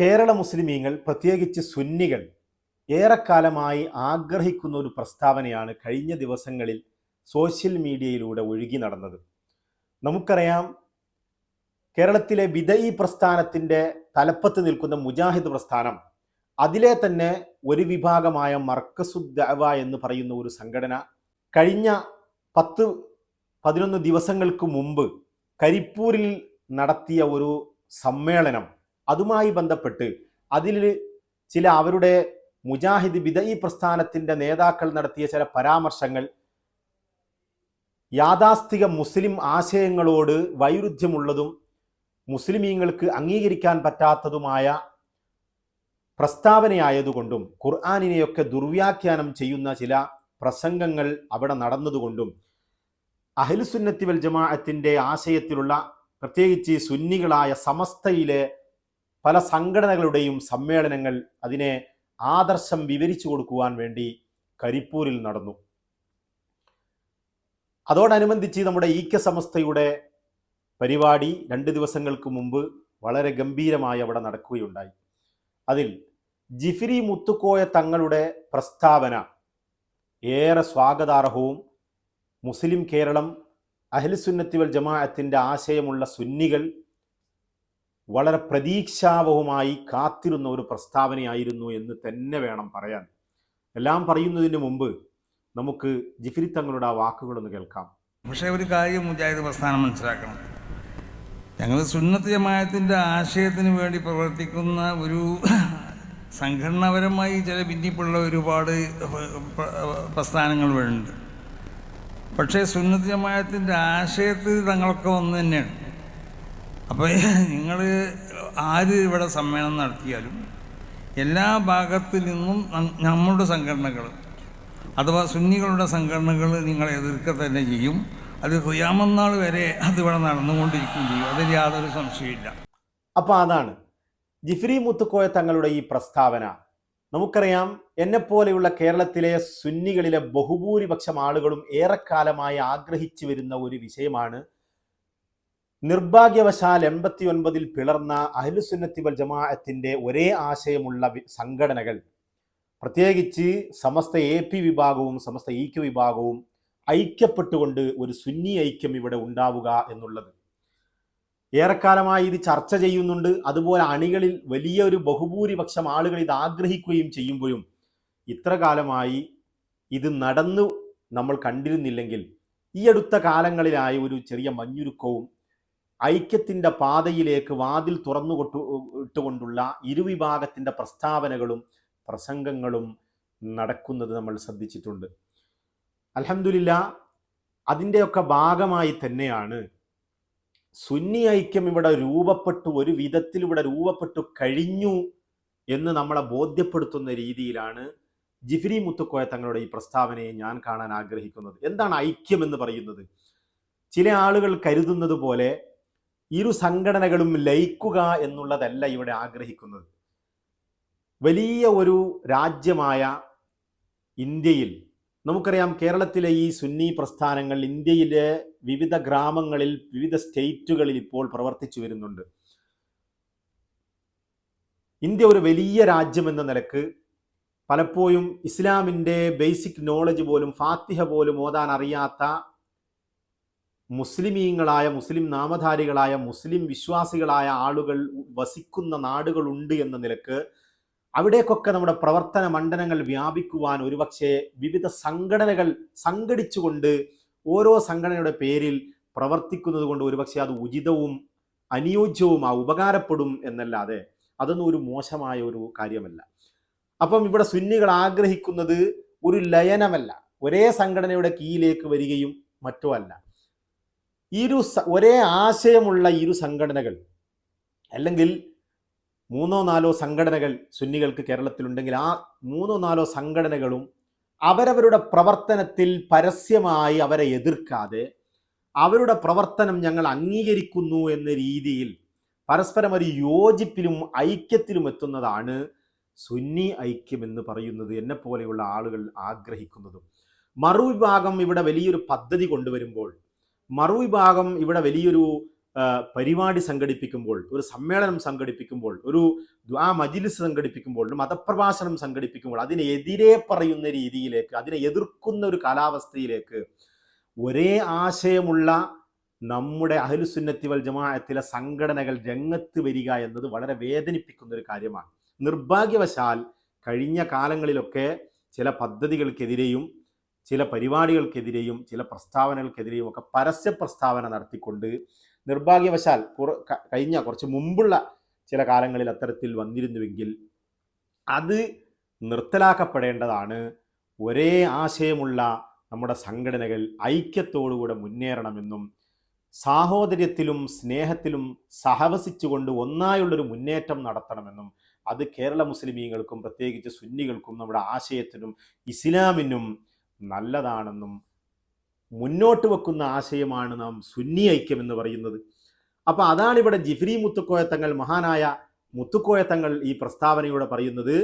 കേരള മുസ്ലിമീങ്ങൾ, പ്രത്യേകിച്ച് സുന്നികൾ ഏറെക്കാലമായി ആഗ്രഹിക്കുന്ന ഒരു പ്രസ്താവനയാണ് കഴിഞ്ഞ ദിവസങ്ങളിൽ സോഷ്യൽ മീഡിയയിലൂടെ ഒഴുകി നടന്നത്. നമുക്കറിയാം, കേരളത്തിലെ ബിദഈ പ്രസ്ഥാനത്തിൻ്റെ തലപ്പത്ത് നിൽക്കുന്ന മുജാഹിദ് പ്രസ്ഥാനം, അതിലെ തന്നെ ഒരു വിഭാഗമായ മർക്കസുദ് ദഅവ എന്ന് പറയുന്ന ഒരു സംഘടന കഴിഞ്ഞ 10-11 ദിവസങ്ങൾക്ക് മുമ്പ് കരിപ്പൂരിൽ നടത്തിയ ഒരു സമ്മേളനം, അതുമായി ബന്ധപ്പെട്ട് അതിൽ ചില അവരുടെ മുജാഹിദ് ബിദഈ പ്രസ്ഥാനത്തിൻ്റെ നേതാക്കൾ നടത്തിയ ചില പരാമർശങ്ങൾ യാഥാസ്ഥിക മുസ്ലിം ആശയങ്ങളോട് വൈരുദ്ധ്യമുള്ളതും മുസ്ലിമീങ്ങൾക്ക് അംഗീകരിക്കാൻ പറ്റാത്തതുമായ പ്രസ്താവനയായതുകൊണ്ടും ഖുർആനിനെയൊക്കെ ദുർവ്യാഖ്യാനം ചെയ്യുന്ന ചില പ്രസംഗങ്ങൾ അവിടെ നടന്നതുകൊണ്ടും അഹ്ലുസുന്നത്തി വൽ ജമാഅത്തിൻ്റെ ആശയത്തിലുള്ള, പ്രത്യേകിച്ച് സുന്നികളായ സമസ്തയിലെ പല സംഘടനകളുടെയും സമ്മേളനങ്ങൾ അതിനെ ആദർശം വിവരിച്ചു കൊടുക്കുവാൻ വേണ്ടി കരിപ്പൂരിൽ നടന്നു. അതോടനുബന്ധിച്ച് നമ്മുടെ സമസ്തയുടെ പരിപാടി 2 ദിവസങ്ങൾക്ക് മുമ്പ് വളരെ ഗംഭീരമായി അവിടെ നടക്കുകയുണ്ടായി. അതിൽ ജിഫ്രി മുത്തുക്കോയ തങ്ങളുടെ പ്രസ്താവന ഏറെ സ്വാഗതാർഹവും മുസ്ലിം കേരളം, അഹ്ലുസുന്നത്തി വൽ ജമാഅത്തിൻ്റെ ആശയമുള്ള സുന്നികൾ വളരെ പ്രതീക്ഷാവഹമായി കാത്തിരുന്ന ഒരു പ്രസ്താവനയായിരുന്നു എന്ന് തന്നെ വേണം പറയാൻ. എല്ലാം പറയുന്നതിന് മുമ്പ് നമുക്ക് ജിഫ്രി തങ്ങളുടെ ആ വാക്കുകളൊന്ന് കേൾക്കാം. പക്ഷേ ഒരു കാര്യം മുജാഹിദ് പ്രസ്ഥാനം മനസ്സിലാക്കണം, ഞങ്ങൾ സുന്നത്ത് ജമാഅത്തിൻ്റെ ആശയത്തിന് വേണ്ടി പ്രവർത്തിക്കുന്ന ഒരു സംഘടനാപരമായി ചില ഭിന്നിപ്പുള്ള ഒരുപാട് പ്രസ്ഥാനങ്ങൾ വരുന്നുണ്ട്. പക്ഷേ സുന്നത്ത് ജമാഅത്തിൻ്റെ ആശയത്തിൽ തങ്ങളൊക്കെ ഒന്ന് തന്നെയാണ്. അപ്പോൾ നിങ്ങൾ ആര് ഇവിടെ സമ്മേളനം നടത്തിയാലും എല്ലാ ഭാഗത്തിൽ നിന്നും നമ്മളുടെ സംഘടനകൾ അഥവാ സുന്നികളുടെ സംഘടനകൾ നിങ്ങളെ എതിർക്കുക തന്നെ ചെയ്യും. അത് ഖിയാമത്ത് നാൾ വരെ അതിവിടെ നടന്നുകൊണ്ടിരിക്കുകയും ചെയ്യും, അതിൽ യാതൊരു സംശയമില്ല. അപ്പോൾ അതാണ് ജിഫ്രി മുത്തുക്കോയ തങ്ങളുടെ ഈ പ്രസ്താവന. നമുക്കറിയാം, എന്നെപ്പോലെയുള്ള കേരളത്തിലെ സുന്നികളിലെ ബഹുഭൂരിപക്ഷം ആളുകളും ഏറെക്കാലമായി ആഗ്രഹിച്ചു വരുന്ന ഒരു വിഷയമാണ്. നിർഭാഗ്യവശാൽ 89-ൽ പിളർന്ന അഹ്ലുസുന്നത്തി വൽ ജമാഅത്തിൻ്റെ ഒരേ ആശയമുള്ള സംഘടനകൾ, പ്രത്യേകിച്ച് സമസ്ത AP വിഭാഗവും സമസ്ത EQ വിഭാഗവും ഐക്യപ്പെട്ടുകൊണ്ട് ഒരു സുന്നി ഐക്യം ഇവിടെ ഉണ്ടാവുക എന്നുള്ളത്. ഏറെക്കാലമായി ഇത് ചർച്ച ചെയ്യുന്നുണ്ട്. അതുപോലെ അണികളിൽ വലിയൊരു ബഹുഭൂരിപക്ഷം ആളുകൾ ഇത് ആഗ്രഹിക്കുകയും ചെയ്യുമ്പോഴും ഇത്ര കാലമായി ഇത് നടന്നു നമ്മൾ കണ്ടിരുന്നില്ലെങ്കിൽ, ഈ അടുത്ത കാലങ്ങളിലായി ഒരു ചെറിയ മഞ്ഞുരുക്കവും ഐക്യത്തിൻ്റെ പാതയിലേക്ക് വാതിൽ തുറന്നു ഇട്ടുകൊണ്ടുള്ള ഇരുവിഭാഗത്തിൻ്റെ പ്രസ്താവനകളും പ്രസംഗങ്ങളും നടക്കുന്നത് നമ്മൾ ശ്രദ്ധിച്ചിട്ടുണ്ട്. അൽഹംദുലില്ലാ, അതിൻ്റെയൊക്കെ ഭാഗമായി തന്നെയാണ് സുന്നി ഐക്യം ഇവിടെ രൂപപ്പെട്ടു, ഒരു വിധത്തിൽ ഇവിടെ രൂപപ്പെട്ടു കഴിഞ്ഞു എന്ന് നമ്മളെ ബോധ്യപ്പെടുത്തുന്ന രീതിയിലാണ് ജിഫ്രി മുത്തുക്കോയ തങ്ങളുടെ ഈ പ്രസ്താവനയെ ഞാൻ കാണാൻ ആഗ്രഹിക്കുന്നത്. എന്താണ് ഐക്യം എന്ന് പറയുന്നത്? ചില ആളുകൾ കരുതുന്നത് പോലെ ഇരു സംഘടനകളും ലയിക്കുക എന്നുള്ളതല്ല ഇവിടെ ആഗ്രഹിക്കുന്നത്. വലിയ ഒരു രാജ്യമായ ഇന്ത്യയിൽ നമുക്കറിയാം, കേരളത്തിലെ ഈ സുന്നി പ്രസ്ഥാനങ്ങൾ ഇന്ത്യയിലെ വിവിധ ഗ്രാമങ്ങളിൽ, വിവിധ സ്റ്റേറ്റുകളിൽ ഇപ്പോൾ പ്രവർത്തിച്ചു വരുന്നുണ്ട്. ഇന്ത്യ ഒരു വലിയ രാജ്യം എന്ന നിലക്ക് പലപ്പോഴും ഇസ്ലാമിൻ്റെ ബേസിക് നോളജ് പോലും, ഫാത്തിഹ പോലും ഓതാൻ അറിയാത്ത മുസ്ലിമീങ്ങളായ, മുസ്ലിം നാമധാരികളായ, മുസ്ലിം വിശ്വാസികളായ ആളുകൾ വസിക്കുന്ന നാടുകളുണ്ട് എന്ന നിലക്ക് അവിടേക്കൊക്കെ നമ്മുടെ പ്രവർത്തന മണ്ഡലങ്ങൾ വ്യാപിക്കുവാൻ ഒരുപക്ഷെ വിവിധ സംഘടനകൾ സംഘടിച്ചുകൊണ്ട് ഓരോ സംഘടനയുടെ പേരിൽ പ്രവർത്തിക്കുന്നത് കൊണ്ട് ഒരുപക്ഷെ അത് ഉചിതവും അനുയോജ്യവും ഉപകാരപ്പെടും എന്നല്ലാതെ അതൊന്നും ഒരു മോശമായ ഒരു കാര്യമല്ല. അപ്പം ഇവിടെ സുന്നികൾ ആഗ്രഹിക്കുന്നത് ഒരു ലയനമല്ല, ഒരേ സംഘടനയുടെ കീഴിലേക്ക് വരികയും മറ്റോ അല്ല. ഒരേ ആശയമുള്ള ഇരു സംഘടനകൾ, അല്ലെങ്കിൽ 3-4 സംഘടനകൾ സുന്നികൾക്ക് കേരളത്തിലുണ്ടെങ്കിൽ ആ 3-4 സംഘടനകളും അവരവരുടെ പ്രവർത്തനത്തിൽ പരസ്യമായി അവരെ എതിർക്കാതെ അവരുടെ പ്രവർത്തനം ഞങ്ങൾ അംഗീകരിക്കുന്നു എന്ന രീതിയിൽ പരസ്പരം ഒരു യോജിപ്പിലും ഐക്യത്തിലും എത്തുന്നതാണ് സുന്നി ഐക്യം എന്ന് പറയുന്നത്, എന്നെ പോലെയുള്ള ആളുകൾ ആഗ്രഹിക്കുന്നതും. മറുവിഭാഗം ഇവിടെ വലിയൊരു പദ്ധതി കൊണ്ടുവരുമ്പോൾ, മറുവിഭാഗം ഇവിടെ വലിയൊരു പരിപാടി സംഘടിപ്പിക്കുമ്പോൾ, ഒരു സമ്മേളനം സംഘടിപ്പിക്കുമ്പോൾ, ഒരു ദുആ മജ്ലിസ് സംഘടിപ്പിക്കുമ്പോൾ, ഒരു മതപ്രഭാഷണം സംഘടിപ്പിക്കുമ്പോൾ അതിനെതിരെ പറയുന്ന രീതിയിലേക്ക്, അതിനെ എതിർക്കുന്ന ഒരു കാലാവസ്ഥയിലേക്ക് ഒരേ ആശയമുള്ള നമ്മുടെ അഹ്ലുസുന്നത്തി വൽ ജമാഅത്തിലെ സംഘടനകൾ രംഗത്ത് വരിക എന്നത് വളരെ വേദനിപ്പിക്കുന്ന ഒരു കാര്യമാണ്. നിർഭാഗ്യവശാൽ കഴിഞ്ഞ കാലങ്ങളിലൊക്കെ ചില പദ്ധതികൾക്കെതിരെയും ചില പരിപാടികൾക്കെതിരെയും ചില പ്രസ്താവനകൾക്കെതിരെയും ഒക്കെ പരസ്യ പ്രസ്താവന നടത്തിക്കൊണ്ട് നിർഭാഗ്യവശാൽ കഴിഞ്ഞ കുറച്ച് മുമ്പുള്ള ചില കാലങ്ങളിൽ അത്തരത്തിൽ വന്നിരുന്നുവെങ്കിൽ അത് നിർത്തലാക്കപ്പെടേണ്ടതാണ്. ഒരേ ആശയമുള്ള നമ്മുടെ സംഘടനകൾ ഐക്യത്തോടുകൂടെ മുന്നേറണമെന്നും സാഹോദര്യത്തിലും സ്നേഹത്തിലും സഹവസിച്ചുകൊണ്ട് ഒന്നായുള്ളൊരു മുന്നേറ്റം നടത്തണമെന്നും അത് കേരള മുസ്ലിമീങ്ങൾക്കും പ്രത്യേകിച്ച് സുന്നികൾക്കും നമ്മുടെ ആശയത്തിനും ഇസ്ലാമിനും നല്ലതാണെന്നും മുന്നോട്ട് വെക്കുന്ന ആശയമാണ് നാം സുന്നി ഐക്യം എന്ന് പറയുന്നത്. അപ്പം അതാണ് ഇവിടെ ജിഫ്രി മുത്തുക്കോയത്തങ്ങൾ, മഹാനായ മുത്തുക്കോയത്തങ്ങൾ ഈ പ്രസ്താവനയോടെ പറയുന്നത്.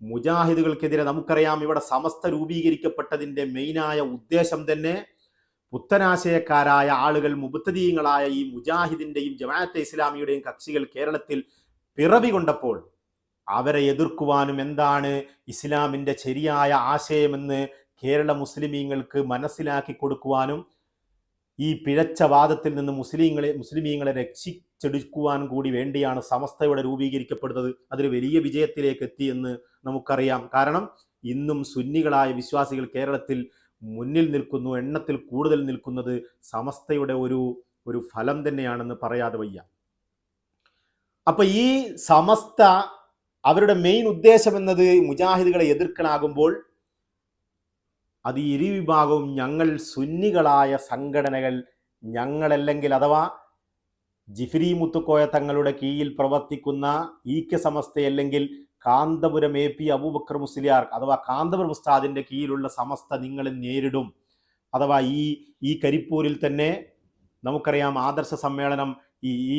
മുജാഹിദുകൾക്കെതിരെ നമുക്കറിയാം, ഇവിടെ സമസ്ത രൂപീകരിക്കപ്പെട്ടതിൻ്റെ മെയിനായ ഉദ്ദേശം തന്നെ പുത്തനാശയക്കാരായ ആളുകൾ, മുബ്തദീങ്ങളായ ഈ മുജാഹിദിൻ്റെയും ജമാഅത്തെ ഇസ്ലാമിയുടെയും കക്ഷികൾ കേരളത്തിൽ പിറവി കൊണ്ടപ്പോൾ അവരെ എതിർക്കുവാനും എന്താണ് ഇസ്ലാമിൻ്റെ ശരിയായ ആശയമെന്ന് കേരള മുസ്ലിമീങ്ങൾക്ക് മനസ്സിലാക്കി കൊടുക്കുവാനും ഈ പിഴച്ച വാദത്തിൽ നിന്ന് മുസ്ലിമീങ്ങളെ രക്ഷിച്ചെടുക്കുവാൻ കൂടി വേണ്ടിയാണ് സമസ്തയുടെ രൂപീകരിക്കപ്പെടുന്നത്. അതൊരു വലിയ വിജയത്തിലേക്ക് എത്തിയെന്ന് നമുക്കറിയാം. കാരണം ഇന്നും സുന്നികളായ വിശ്വാസികൾ കേരളത്തിൽ മുന്നിൽ നിൽക്കുന്നു, എണ്ണത്തിൽ കൂടുതൽ നിൽക്കുന്നത് സമസ്തയുടെ ഒരു ഫലം തന്നെയാണെന്ന് പറയാതെ വയ്യ. അപ്പൊ ഈ സമസ്ത അവരുടെ മെയിൻ ഉദ്ദേശം എന്നത് മുജാഹിദുകളെ എതിർക്കലാകുമ്പോൾ അത് ഇരുവിഭാഗവും ഞങ്ങൾ സുന്നികളായ സംഘടനകൾ, ഞങ്ങളല്ലെങ്കിൽ അഥവാ ജിഫ്രി മുത്തുക്കോയ തങ്ങളുടെ കീഴിൽ പ്രവർത്തിക്കുന്ന ഈക്യ സമസ്തയല്ലെങ്കിൽ കാന്തപുരം AP അബൂബക്കർ മുസ്ലിയാർ അഥവാ കാന്തപുരം ഉസ്താദിൻ്റെ കീഴിലുള്ള സമസ്ത നിങ്ങളെ നേരിടും. അഥവാ ഈ കരിപ്പൂരിൽ തന്നെ നമുക്കറിയാം, ആദർശ സമ്മേളനം ഈ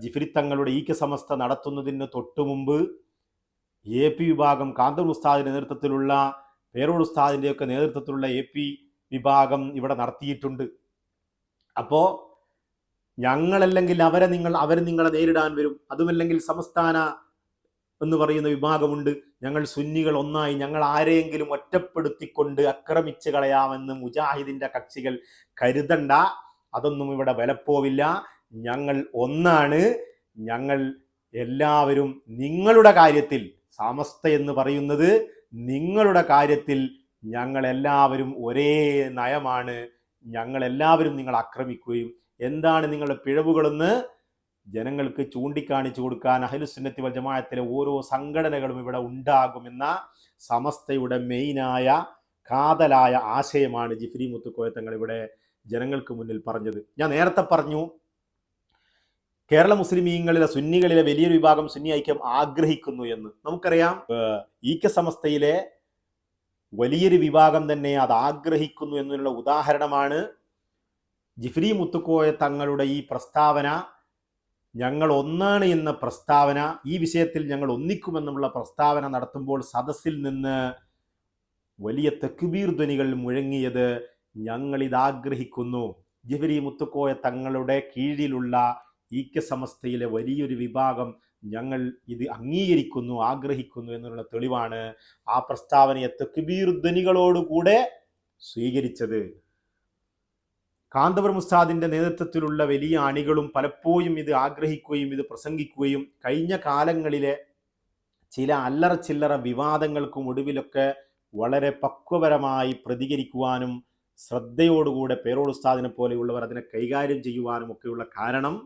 ജിഫ്രി തങ്ങളുടെ ഈക്യ സമസ്ത നടത്തുന്നതിന് തൊട്ടു മുമ്പ് AP വിഭാഗം കാന്തപുരം ഉസ്താദിൻ്റെ നേതൃത്വത്തിലുള്ള പേരോട് ഉസ്താദിൻ്റെയൊക്കെ നേതൃത്വത്തിലുള്ള AP വിഭാഗം ഇവിടെ നടത്തിയിട്ടുണ്ട്. അപ്പോൾ ഞങ്ങളല്ലെങ്കിൽ അവർ നിങ്ങളെ നേരിടാൻ വരും. അതുമല്ലെങ്കിൽ സംസ്ഥാന എന്ന് പറയുന്ന വിഭാഗമുണ്ട്. ഞങ്ങൾ സുന്നികൾ ഒന്നായി ഞങ്ങൾ ആരെയെങ്കിലും ഒറ്റപ്പെടുത്തിക്കൊണ്ട് ആക്രമിച്ച് കളയാമെന്ന് മുജാഹിദിൻ്റെ കക്ഷികൾ കരുതണ്ട. അതൊന്നും ഇവിടെ വിലപ്പോവില്ല. ഞങ്ങൾ ഒന്നാണ്. ഞങ്ങൾ എല്ലാവരും നിങ്ങളുടെ കാര്യത്തിൽ, സമസ്ത എന്ന് പറയുന്നത് നിങ്ങളുടെ കാര്യത്തിൽ ഞങ്ങളെല്ലാവരും ഒരേ നയമാണ്. ഞങ്ങളെല്ലാവരും നിങ്ങൾ ആക്രമിക്കുകയും എന്താണ് നിങ്ങളുടെ പിഴവുകളെന്ന് ജനങ്ങൾക്ക് ചൂണ്ടിക്കാണിച്ചു കൊടുക്കാൻ അഹ്ലുസുന്നത്തി വൽ ജമാഅത്തിലെ ഓരോ സംഘടനകളും ഇവിടെ ഉണ്ടാകുമെന്ന സമസ്തയുടെ മെയിനായ കാതലായ ആശയമാണ് ജിഫ്രി മുത്തുക്കോയ തങ്ങൾ ഇവിടെ ജനങ്ങൾക്ക് മുന്നിൽ പറഞ്ഞത്. ഞാൻ നേരത്തെ പറഞ്ഞു, കേരള മുസ്ലിമീങ്ങളിലെ സുന്നികളിലെ വലിയൊരു വിഭാഗം സുന്നി ഐക്യം ആഗ്രഹിക്കുന്നു എന്ന്. നമുക്കറിയാം, ഈക്യ സമസ്തയിലെ വലിയൊരു വിഭാഗം തന്നെ അത് ആഗ്രഹിക്കുന്നു എന്നുള്ള ഉദാഹരണമാണ് ജിഫ്രി മുത്തുക്കോയ തങ്ങളുടെ ഈ പ്രസ്താവന. ഞങ്ങൾ ഒന്നാണ് എന്ന പ്രസ്താവന, ഈ വിഷയത്തിൽ ഞങ്ങൾ ഒന്നിക്കുമെന്നുള്ള പ്രസ്താവന നടത്തുമ്പോൾ സദസ്സിൽ നിന്ന് വലിയ തക്ബീർ ധ്വനികൾ മുഴങ്ങിയത് ഞങ്ങളിതാഗ്രഹിക്കുന്നു. ജിഫ്രി മുത്തുക്കോയ തങ്ങളുടെ കീഴിലുള്ള ഈക്യ സമസ്തയിലെ വലിയൊരു വിഭാഗം ഞങ്ങൾ ഇത് അംഗീകരിക്കുന്നു, ആഗ്രഹിക്കുന്നു എന്നുള്ള തെളിവാണ് ആ പ്രസ്താവനയെ തക്ബീർ ധ്വനികളോടുകൂടെ സ്വീകരിച്ചത്. കാന്തപുരം ഉസ്താദിൻ്റെ നേതൃത്വത്തിലുള്ള വലിയ അണികളും പലപ്പോഴും ഇത് ആഗ്രഹിക്കുകയും ഇത് പ്രസംഗിക്കുകയും കഴിഞ്ഞ കാലങ്ങളിലെ ചില അല്ലറ ചില്ലറ വിവാദങ്ങൾക്കും ഒടുവിലൊക്കെ വളരെ പക്വപരമായി പ്രതികരിക്കുവാനും ശ്രദ്ധയോടുകൂടെ പേരോട് ഉസ്താദിനെ പോലെയുള്ളവർ അതിനെ കൈകാര്യം ചെയ്യുവാനും ഒക്കെയുള്ള കാരണം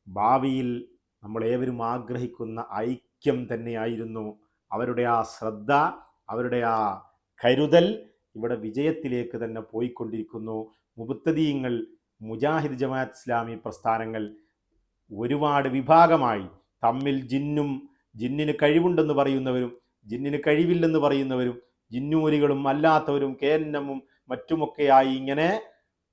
ഭാവിയിൽ നമ്മളേവരും ആഗ്രഹിക്കുന്ന ഐക്യം തന്നെയായിരുന്നു. അവരുടെ ആ ശ്രദ്ധ, അവരുടെ ആ കരുതൽ ഇവിടെ വിജയത്തിലേക്ക് തന്നെ പോയിക്കൊണ്ടിരിക്കുന്നു. മുബ്തദീങ്ങൾ, മുജാഹിദ് ജമാഅത്ത് ഇസ്ലാമി പ്രസ്ഥാനങ്ങൾ ഒരുപാട് വിഭാഗമായി തമ്മിൽ ജിന്നിന് കഴിവുണ്ടെന്ന് പറയുന്നവരും ജിന്നിന് കഴിവില്ലെന്ന് പറയുന്നവരും ജിന്നൂരികളും അല്ലാത്തവരും KNM മറ്റുമൊക്കെയായി ഇങ്ങനെ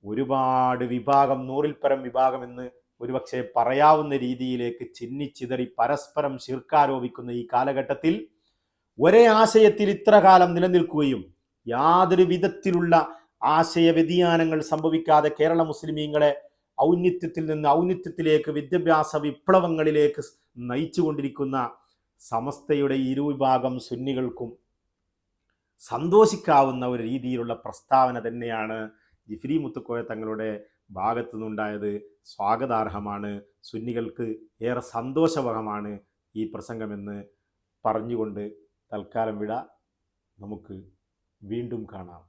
ഒരുപാട് വിഭാഗം, 100-ൽ പരം വിഭാഗമെന്ന് ഒരുപക്ഷെ പറയാവുന്ന രീതിയിലേക്ക് ചിന്നിച്ചിതറി പരസ്പരം ശിർക്കാരോപിക്കുന്ന ഈ കാലഘട്ടത്തിൽ ഒരേ ആശയത്തിൽ ഇത്ര കാലം നിലനിൽക്കുകയും യാതൊരു വിധത്തിലുള്ള ആശയ വ്യതിയാനങ്ങൾ സംഭവിക്കാതെ കേരള മുസ്ലിമീങ്ങളെ ഔന്നിത്യത്തിൽ നിന്ന് ഔന്നിത്യത്തിലേക്ക്, വിദ്യാഭ്യാസ വിപ്ലവങ്ങളിലേക്ക് നയിച്ചുകൊണ്ടിരിക്കുന്ന സമസ്തയുടെ ഇരുവിഭാഗം സുന്നികൾക്കും സന്തോഷിക്കാവുന്ന ഒരു രീതിയിലുള്ള പ്രസ്താവന തന്നെയാണ് ജിഫ്രി മുത്തുക്കോയ തങ്ങളുടെ ഭാഗത്തു നിന്നുണ്ടായത്. സ്വാഗതാർഹമാണ്. സുന്നികൾക്ക് ഏറെ സന്തോഷവഹമാണ് ഈ പ്രസംഗമെന്ന് പറഞ്ഞുകൊണ്ട് തൽക്കാലം വിട. നമുക്ക് വീണ്ടും കാണാം.